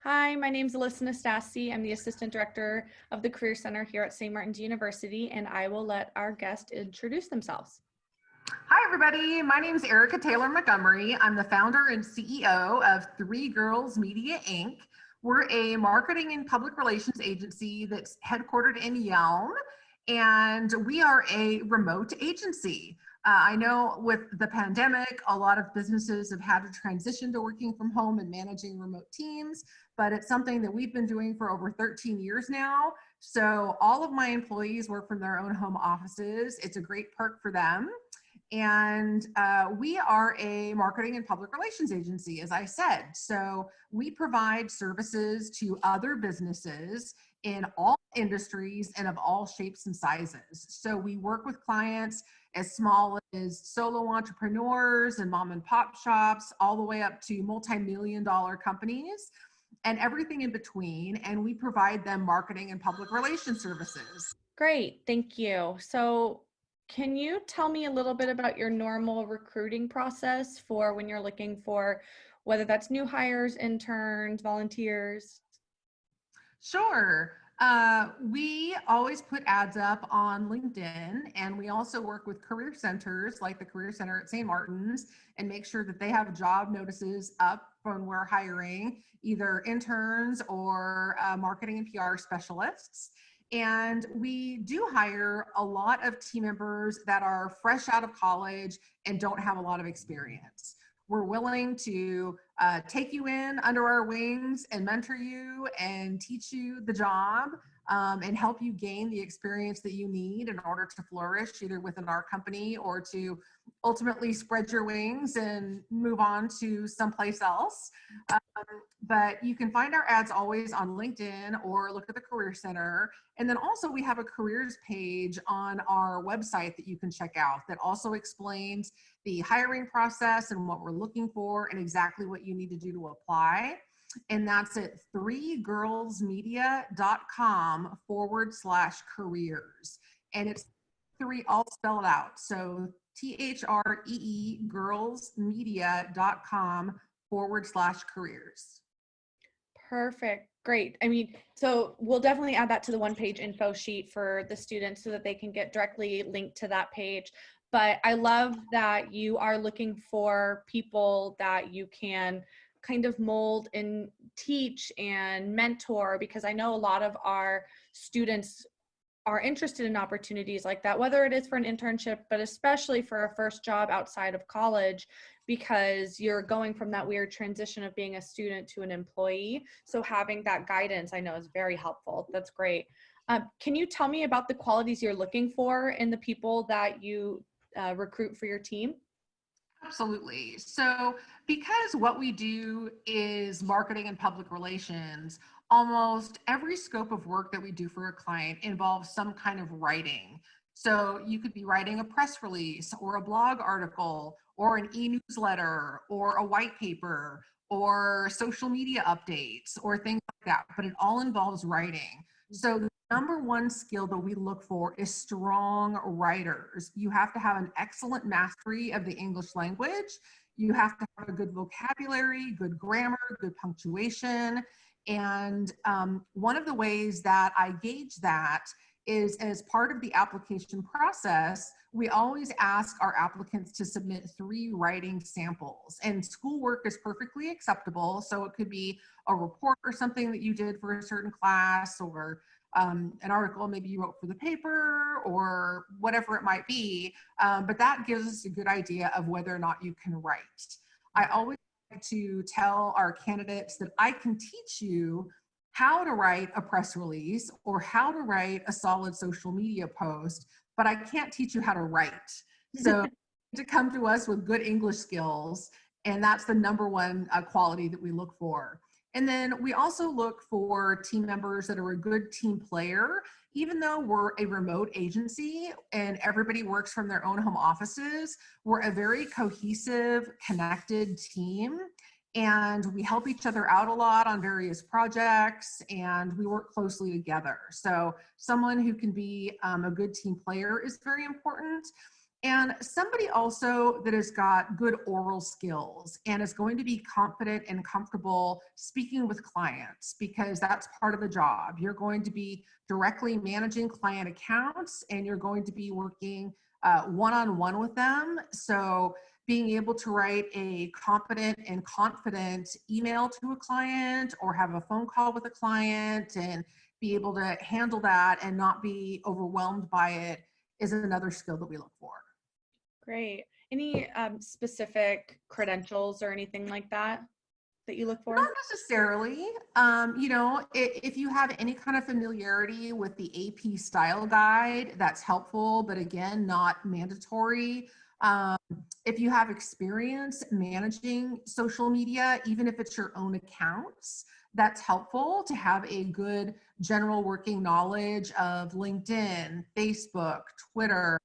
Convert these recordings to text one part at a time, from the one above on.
Hi, my name is Alyssa Nastasi. I'm the Assistant Director of the Career Center here at St. Martin's University, and I will let our guest introduce themselves. Hi, everybody. My name is Erika Taylor Montgomery. I'm the founder and CEO of Three Girls Media, Inc. We're a marketing and public relations agency that's headquartered in Yelm, and we are a remote agency. I know with the pandemic, a lot of businesses have had to transition to working from home and managing remote teams, but it's something that we've been doing for over 13 years now. So all of my employees work from their own home offices. It's a great perk for them. And we are a marketing and public relations agency, as I said. So we provide services to other businesses in all industries and of all shapes and sizes. So we work with clients as small as solo entrepreneurs and mom and pop shops, all the way up to multi-million-dollar companies and everything in between. And we provide them marketing and public relations services. Great, thank you. So can you tell me a little bit about your normal recruiting process for when you're looking for whether that's new hires, interns, volunteers? Sure. We always put ads up on LinkedIn, and we also work with career centers like the Career Center at St. Martin's and make sure that they have job notices up when we're hiring either interns or marketing and PR specialists. And we do hire a lot of team members that are fresh out of college and don't have a lot of experience. We're willing to take you in under our wings and mentor you and teach you the job and help you gain the experience that you need in order to flourish either within our company or to ultimately spread your wings and move on to someplace else. But you can find our ads always on LinkedIn or look at the Career Center. And then also we have a careers page on our website that you can check out that also explains the hiring process and what we're looking for and exactly what you need to do to apply. And that's at threegirlsmedia.com/careers. And it's three all spelled out. So THREE girlsmedia.com/careers. Perfect. Great. I mean, so we'll definitely add that to the one-page info sheet for the students so that they can get directly linked to that page. But I love that you are looking for people that you can kind of mold and teach and mentor, because I know a lot of our students are interested in opportunities like that, whether it is for an internship, but especially for a first job outside of college, because you're going from that weird transition of being a student to an employee. So having that guidance, I know, is very helpful. That's great. Can you tell me about the qualities you're looking for in the people that you recruit for your team? Absolutely. So because what we do is marketing and public relations, almost every scope of work that we do for a client involves some kind of writing. So you could be writing a press release or a blog article or an e-newsletter or a white paper or social media updates or things like that, but it all involves writing. So the number one skill that we look for is strong writers. You have to have an excellent mastery of the English language. You have to have a good vocabulary, good grammar, good punctuation. And one of the ways that I gauge that is as part of the application process, we always ask our applicants to submit 3 writing samples. And schoolwork is perfectly acceptable. So it could be a report or something that you did for a certain class, or an article maybe you wrote for the paper, or whatever it might be. But that gives us a good idea of whether or not you can write. I always like to tell our candidates that I can teach you how to write a press release or how to write a solid social media post, but I can't teach you how to write. So to come to us with good English skills, and that's the number one quality that we look for. And then we also look for team members that are a good team player. Even though we're a remote agency and everybody works from their own home offices, we're a very cohesive, connected team. And we help each other out a lot on various projects, and we work closely together. So someone who can be a good team player is very important. And somebody also that has got good oral skills and is going to be confident and comfortable speaking with clients, because that's part of the job. You're going to be directly managing client accounts, and you're going to be working one-on-one with them. So being able to write a competent and confident email to a client or have a phone call with a client and be able to handle that and not be overwhelmed by it is another skill that we look for. Great. Any specific credentials or anything like that that you look for? Not necessarily. If you have any kind of familiarity with the AP style guide, that's helpful, but again, not mandatory. Um, if you have experience managing social media, even if it's your own accounts, that's helpful to have a good general working knowledge of LinkedIn, Facebook, Twitter.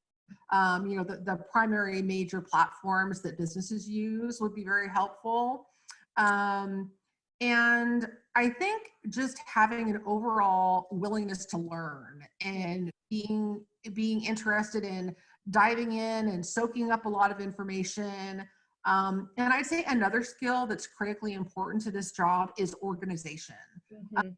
The primary major platforms that businesses use would be very helpful. And I think just having an overall willingness to learn and being interested in diving in and soaking up a lot of information. And I'd say another skill that's critically important to this job is organization. Mhm.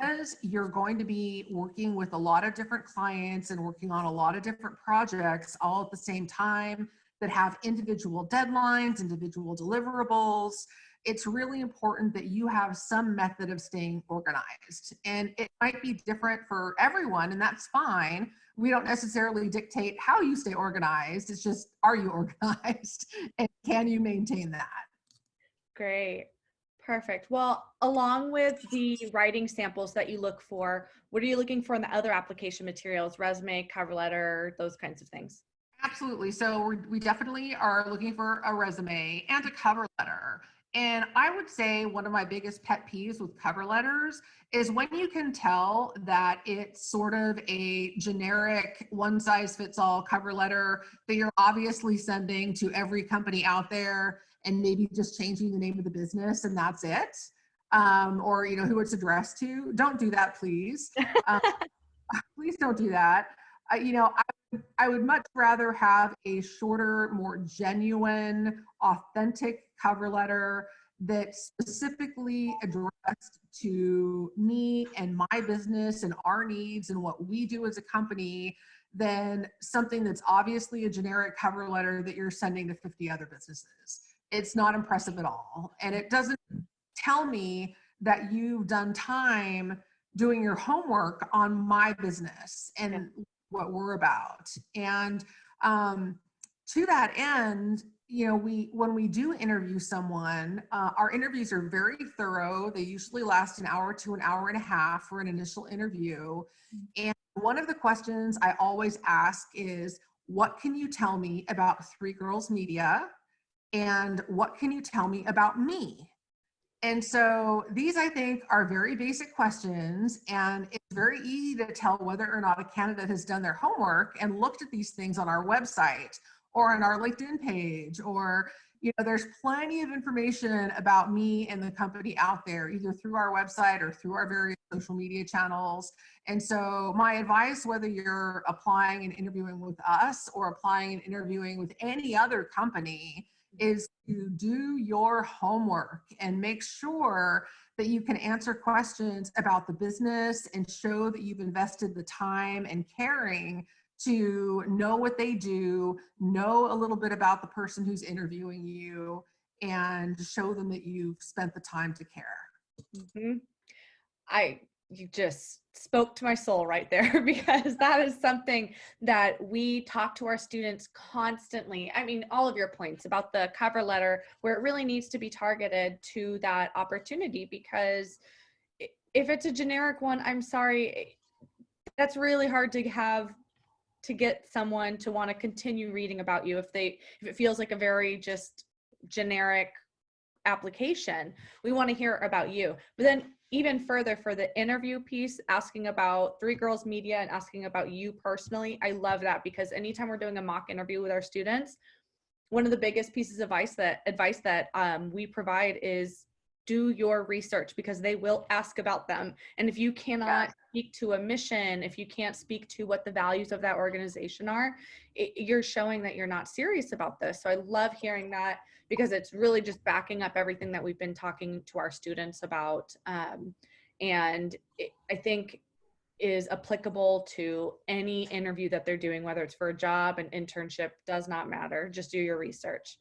As you're going to be working with a lot of different clients and working on a lot of different projects all at the same time that have individual deadlines, individual deliverables, it's really important that you have some method of staying organized. And it might be different for everyone, and that's fine. We don't necessarily dictate how you stay organized. It's just, are you organized? And can you maintain that? Great. Perfect. Well, along with the writing samples that you look for, what are you looking for in the other application materials, resume, cover letter, those kinds of things? Absolutely. So we definitely are looking for a resume and a cover letter. And I would say one of my biggest pet peeves with cover letters is when you can tell that it's sort of a generic one size fits all cover letter that you're obviously sending to every company out there and maybe just changing the name of the business and that's it. Or, who it's addressed to. Don't do that, please. Um, please don't do that. I would much rather have a shorter, more genuine, authentic cover letter that specifically addressed to me and my business and our needs and what we do as a company than something that's obviously a generic cover letter that you're sending to 50 other businesses. It's not impressive at all. And it doesn't tell me that you've done time doing your homework on my business and what we're about. And to that end, when we do interview someone, our interviews are very thorough. They usually last an hour to an hour and a half for an initial interview. And one of the questions I always ask is, what can you tell me about Three Girls Media? And what can you tell me about me? And so these, I think, are very basic questions, and it's very easy to tell whether or not a candidate has done their homework and looked at these things on our website or on our LinkedIn page, or, there's plenty of information about me and the company out there, either through our website or through our various social media channels. And so my advice, whether you're applying and interviewing with us or applying and interviewing with any other company, is to do your homework and make sure that you can answer questions about the business and show that you've invested the time and caring to know what they do, know a little bit about the person who's interviewing you, and show them that you've spent the time to care. Mm-hmm. You just spoke to my soul right there, because that is something that we talk to our students constantly. I mean, all of your points about the cover letter, where it really needs to be targeted to that opportunity, because if it's a generic one, I'm sorry, that's really hard to get someone to want to continue reading about you if it feels like a very just generic application. We want to hear about you. But then even further, for the interview piece, asking about Three Girls Media and asking about you personally, I love that, because anytime we're doing a mock interview with our students, one of the biggest pieces of advice that we provide is do your research, because they will ask about them. And if you cannot speak to a mission, if you can't speak to what the values of that organization are, you're showing that you're not serious about this. So I love hearing that, because it's really just backing up everything that we've been talking to our students about. And I think is applicable to any interview that they're doing, whether it's for a job, an internship, does not matter. Just do your research.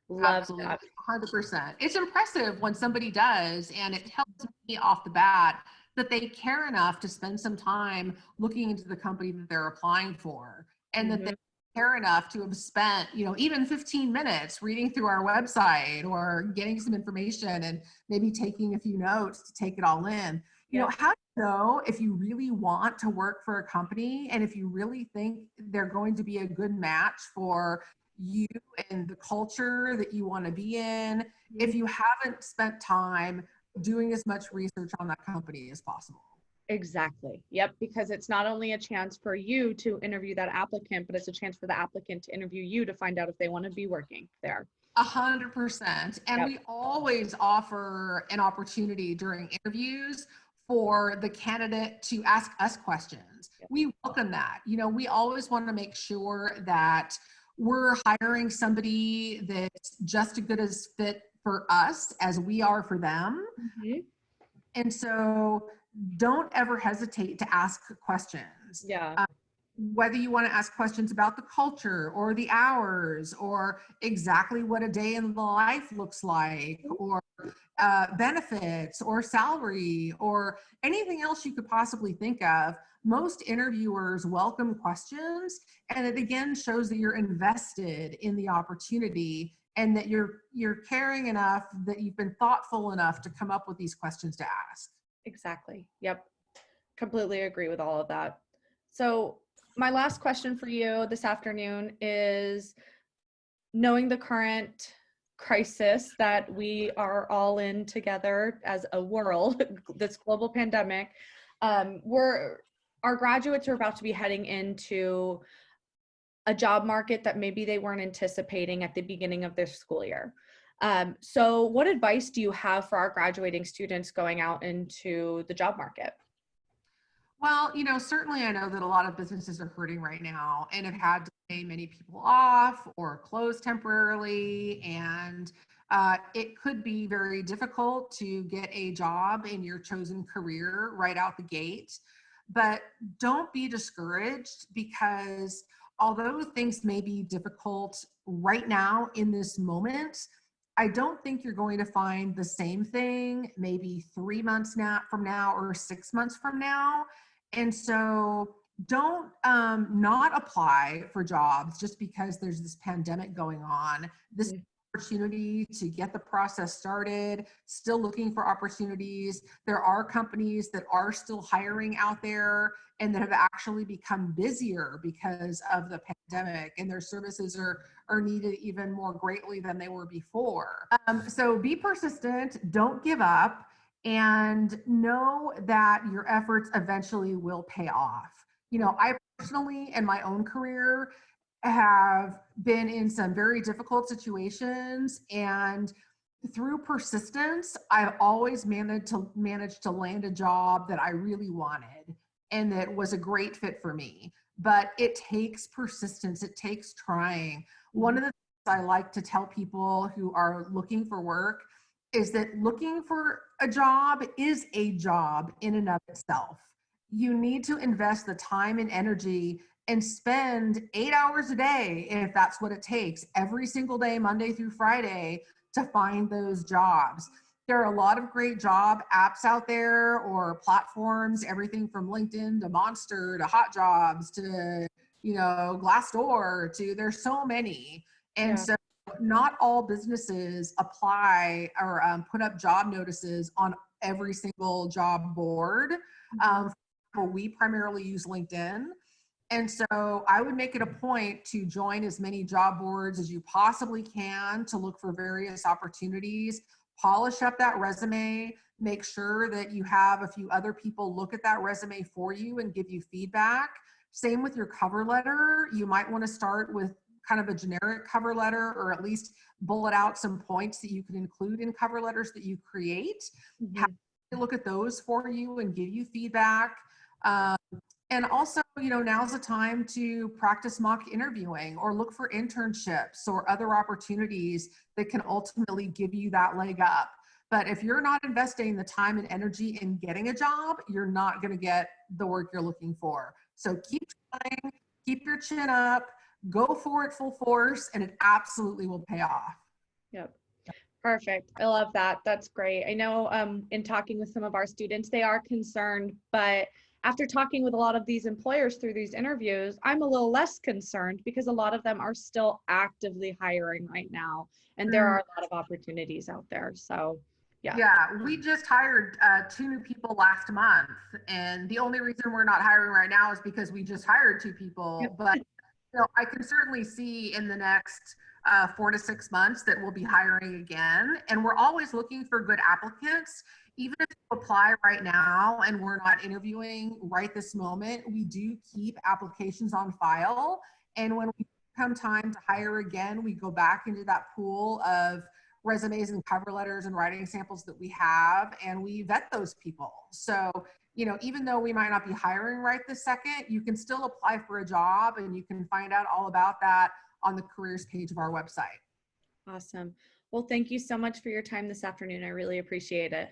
Love Absolutely, that. 100%. It's impressive when somebody does, and it tells me off the bat that they care enough to spend some time looking into the company that they're applying for, and that they care enough to have spent, even 15 minutes reading through our website or getting some information and maybe taking a few notes to take it all in. How do you know if you really want to work for a company and if you really think they're going to be a good match for you and the culture that you want to be in, if you haven't spent time doing as much research on that company as possible? Exactly. Yep. Because it's not only a chance for you to interview that applicant, but it's a chance for the applicant to interview you to find out if they want to be working there. 100%. And we always offer an opportunity during interviews for the candidate to ask us questions. We welcome that. We always want to make sure that we're hiring somebody that's just as good as fit for us as we are for them. And so don't ever hesitate to ask questions. Whether you want to ask questions about the culture or the hours or exactly what a day in the life looks like, or benefits or salary or anything else you could possibly think of. Most interviewers welcome questions, and it again shows that you're invested in the opportunity and that you're caring enough, that you've been thoughtful enough to come up with these questions to ask. Exactly. Yep. Completely agree with all of that. So my last question for you this afternoon is, knowing the current crisis that we are all in together as a world, this global pandemic, our graduates are about to be heading into a job market that maybe they weren't anticipating at the beginning of their school year. So what advice do you have for our graduating students going out into the job market? Well, certainly I know that a lot of businesses are hurting right now and have had to lay many people off or close temporarily. And it could be very difficult to get a job in your chosen career right out the gate. But don't be discouraged, because although things may be difficult right now in this moment, I don't think you're going to find the same thing maybe 3 months from now or 6 months from now. And so don't not apply for jobs just because there's this pandemic going on. This opportunity to get the process started, still looking for opportunities. There are companies that are still hiring out there and that have actually become busier because of the pandemic, and their services are needed even more greatly than they were before. So be persistent, don't give up, and know that your efforts eventually will pay off. I personally, in my own career, have been in some very difficult situations, and through persistence, I've always managed to land a job that I really wanted and that was a great fit for me. But it takes persistence, it takes trying. One of the things I like to tell people who are looking for work is that looking for a job is a job in and of itself. You need to invest the time and energy and spend 8 hours a day, if that's what it takes, every single day, Monday through Friday, to find those jobs. There are a lot of great job apps out there, or platforms, everything from LinkedIn to Monster to Hot Jobs to, Glassdoor to, there's so many. And so not all businesses apply or put up job notices on every single job board. We primarily use LinkedIn. And so I would make it a point to join as many job boards as you possibly can to look for various opportunities, polish up that resume, make sure that you have a few other people look at that resume for you and give you feedback. Same with your cover letter. You might want to start with kind of a generic cover letter, or at least bullet out some points that you can include in cover letters that you create. Have a look at those for you and give you feedback. And also, now's the time to practice mock interviewing or look for internships or other opportunities that can ultimately give you that leg up. But if you're not investing the time and energy in getting a job, you're not going to get the work you're looking for. So keep trying, keep your chin up, go for it full force, and it absolutely will pay off. Yep. Perfect. I love that. That's great. I know in talking with some of our students, they are concerned, but after talking with a lot of these employers through these interviews, I'm a little less concerned because a lot of them are still actively hiring right now. And there are a lot of opportunities out there. So yeah. Yeah, we just hired 2 new people last month. And the only reason we're not hiring right now is because we just hired 2 people. Yep. But I can certainly see in the next 4 to 6 months that we'll be hiring again. And we're always looking for good applicants. Even if you apply right now and we're not interviewing right this moment, we do keep applications on file. And when we come time to hire again, we go back into that pool of resumes and cover letters and writing samples that we have, and we vet those people. So, even though we might not be hiring right this second, you can still apply for a job, and you can find out all about that on the careers page of our website. Awesome. Well, thank you so much for your time this afternoon. I really appreciate it.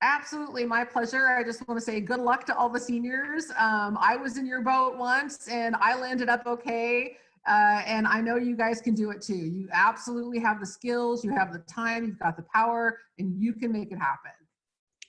Absolutely, my pleasure. I just want to say good luck to all the seniors. I was in your boat once and I landed up okay. And I know you guys can do it too. You absolutely have the skills, you have the time, you've got the power, and you can make it happen.